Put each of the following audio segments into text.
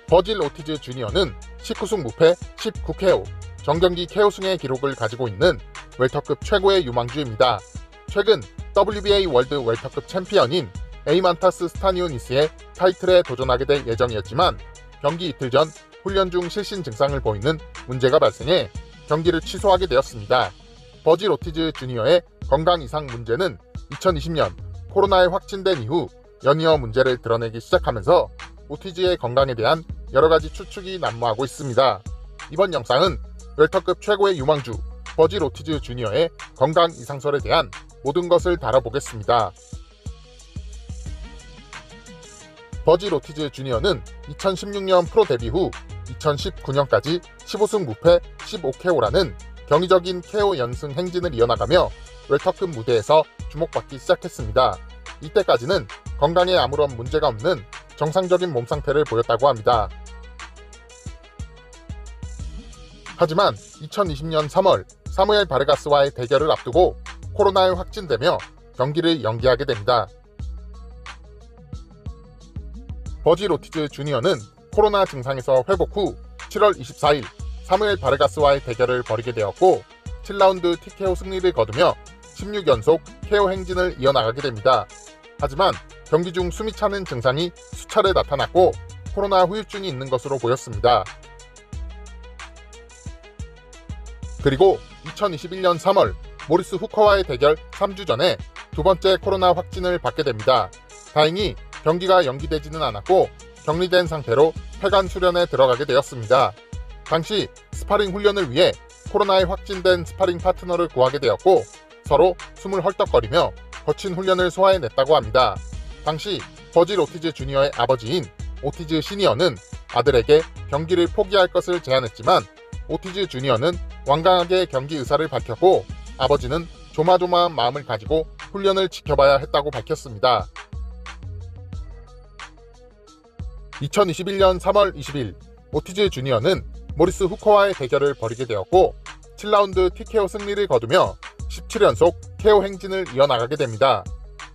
버질 오티즈 주니어는 19승 무패 19KO, 정경기 KO승의 기록을 가지고 있는 웰터급 최고의 유망주입니다. 최근 WBA 월드 웰터급 챔피언인 에이만타스 스타니오니스의 타이틀에 도전하게 될 예정이었지만 경기 이틀 전 훈련 중 실신 증상을 보이는 문제가 발생해 경기를 취소하게 되었습니다. 버질 오티즈 주니어의 건강 이상 문제는 2020년 코로나에 확진된 이후 연이어 문제를 드러내기 시작하면서 오티즈의 건강에 대한 여러가지 추측이 난무하고 있습니다. 이번 영상은 웰터급 최고의 유망주 버질 오티즈 주니어의 건강 이상설에 대한 모든 것을 다뤄보겠습니다. 버질 오티즈 주니어는 2016년 프로 데뷔 후 2019년까지 15승 무패 15KO라는 경이적인 KO 연승 행진을 이어나가며 웰터급 무대에서 주목받기 시작했습니다. 이때까지는 건강에 아무런 문제가 없는 정상적인 몸 상태를 보였다고 합니다. 하지만 2020년 3월 사무엘 바르가스와의 대결을 앞두고 코로나에 확진되며 경기를 연기하게 됩니다. 버질 오티즈 주니어는 코로나 증상에서 회복 후 7월 24일 사무엘 바르가스와의 대결을 벌이게 되었고 7라운드 TKO 승리를 거두며 16연속 KO 행진을 이어나가게 됩니다. 하지만 경기 중 숨이 차는 증상이 수차례 나타났고 코로나 후유증이 있는 것으로 보였습니다. 그리고 2021년 3월 모리스 후커와의 대결 3주 전에 두 번째 코로나 확진을 받게 됩니다. 다행히 경기가 연기되지는 않았고 격리된 상태로 폐관 수련에 들어가게 되었습니다. 당시 스파링 훈련을 위해 코로나에 확진된 스파링 파트너를 구하게 되었고 서로 숨을 헐떡거리며 거친 훈련을 소화해냈다고 합니다. 당시 버질 오티즈 주니어의 아버지인 오티즈 시니어는 아들에게 경기를 포기할 것을 제안했지만 오티즈 주니어는 완강하게 경기 의사를 밝혔고 아버지는 조마조마한 마음을 가지고 훈련을 지켜봐야 했다고 밝혔습니다. 2021년 3월 20일 오티즈 주니어는 모리스 후커와의 대결을 벌이게 되었고 7라운드 TKO 승리를 거두며 17연속 KO 행진을 이어나가게 됩니다.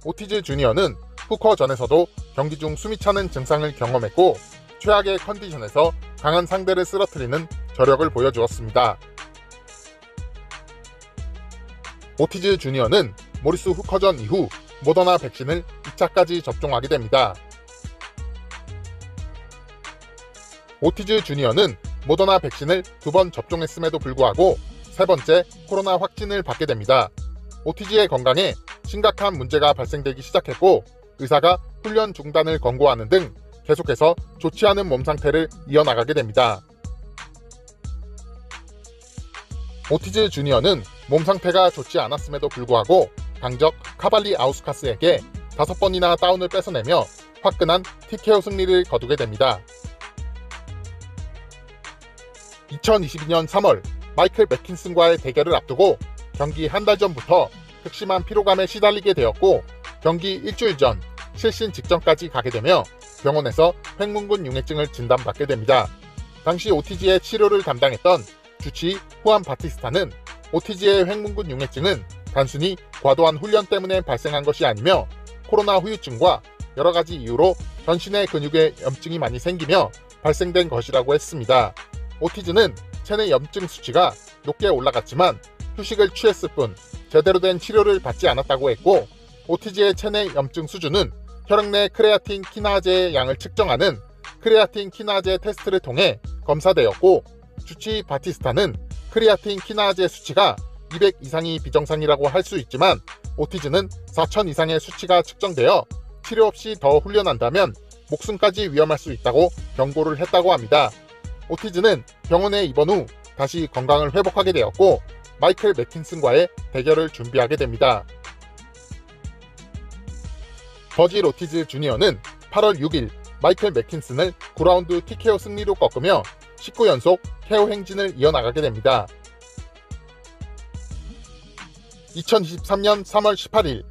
오티즈 주니어는 후커 전에서도 경기 중 숨이 차는 증상을 경험했고 최악의 컨디션에서 강한 상대를 쓰러뜨리는 저력을 보여주었습니다. 오티즈 주니어는 모리스 후커전 이후 모더나 백신을 2차까지 접종하게 됩니다. 오티즈 주니어는 모더나 백신을 2번 접종했음에도 불구하고 세 번째 코로나 확진을 받게 됩니다. 오티즈의 건강에 심각한 문제가 발생되기 시작했고 의사가 훈련 중단을 권고하는 등 계속해서 좋지 않은 몸 상태를 이어나가게 됩니다. 오티즈 주니어는 몸 상태가 좋지 않았음에도 불구하고 강적 카발리 아우스카스에게 5번이나 다운을 뺏어내며 화끈한 TKO 승리를 거두게 됩니다. 2022년 3월 마이클 맥킨슨과의 대결을 앞두고 경기 한 달 전부터 극심한 피로감에 시달리게 되었고 경기 일주일 전 실신 직전까지 가게 되며 병원에서 횡문근 융해증을 진단받게 됩니다. 당시 오티즈의 치료를 담당했던 주치의 후안 바티스타는 오티즈의 횡문근 융해증은 단순히 과도한 훈련 때문에 발생한 것이 아니며 코로나 후유증과 여러가지 이유로 전신의 근육에 염증이 많이 생기며 발생된 것이라고 했습니다. 오티즈는 체내 염증 수치가 높게 올라갔지만 휴식을 취했을 뿐 제대로 된 치료를 받지 않았다고 했고 오티즈의 체내 염증 수준은 혈액 내 크레아틴 키나제의 양을 측정하는 크레아틴 키나제 테스트를 통해 검사되었고 주치의 바티스타는 크레아틴 키나제 수치가 200 이상이 비정상이라고 할 수 있지만 오티즈는 4000 이상의 수치가 측정되어 치료 없이 더 훈련한다면 목숨까지 위험할 수 있다고 경고를 했다고 합니다. 오티즈는 병원에 입원 후 다시 건강을 회복하게 되었고 마이클 맥킨슨과의 대결을 준비하게 됩니다. 버질 오티즈 주니어는 8월 6일 마이클 맥킨슨을 9라운드 TKO 승리로 꺾으며 19연속 KO 행진을 이어나가게 됩니다. 2023년 3월 18일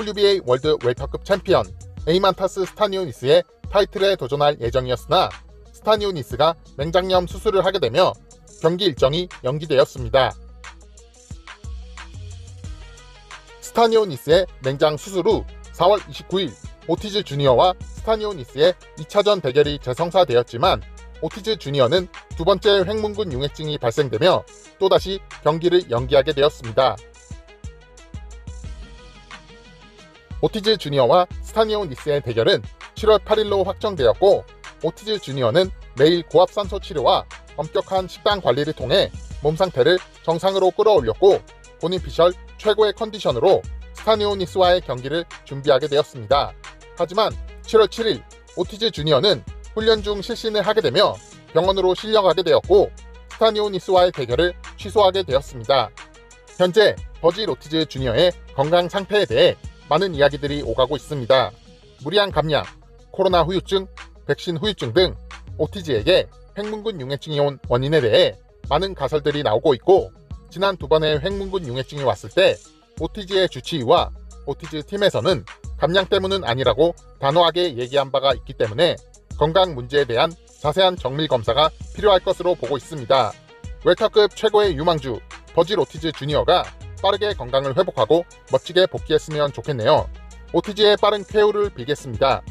WBA 월드 웰터급 챔피언 에이만타스 스타니오니스의 타이틀에 도전할 예정이었으나 스타니오니스가 맹장염 수술을 하게 되며 경기 일정이 연기되었습니다. 스타니오니스의 맹장 수술 후 4월 29일 오티즈 주니어와 스타니오 니스의 2차전 대결이 재성사되었지만 오티즈 주니어는 두 번째 횡문근 융액증이 발생되며 또다시 경기를 연기하게 되었습니다. 오티즈 주니어와 스타니오 니스의 대결은 7월 8일로 확정되었고, 오티즈 주니어는 매일 고압산소 치료와 엄격한 식단 관리를 통해 몸 상태를 정상으로 끌어올렸고, 본인 피셜 최고의 컨디션으로 스타니오 니스와의 경기를 준비하게 되었습니다. 하지만 7월 7일 오티즈 주니어는 훈련 중 실신을 하게 되며 병원으로 실려가게 되었고, 스타니오 니스와의 대결을 취소하게 되었습니다. 현재 버질 오티즈 주니어의 건강 상태에 대해 많은 이야기들이 오가고 있습니다. 무리한 감량, 코로나 후유증, 백신 후유증 등 오티즈에게 횡문근 융액증이 온 원인에 대해 많은 가설들이 나오고 있고, 지난 두 번의 횡문근 융액증이 왔을 때 오티즈의 주치의와 오티즈 팀에서는 감량 때문은 아니라고 단호하게 얘기한 바가 있기 때문에 건강 문제에 대한 자세한 정밀 검사가 필요할 것으로 보고 있습니다. 웰터급 최고의 유망주 버질 오티즈 주니어가 빠르게 건강을 회복하고 멋지게 복귀했으면 좋겠네요. 오티즈의 빠른 쾌유를 빌겠습니다.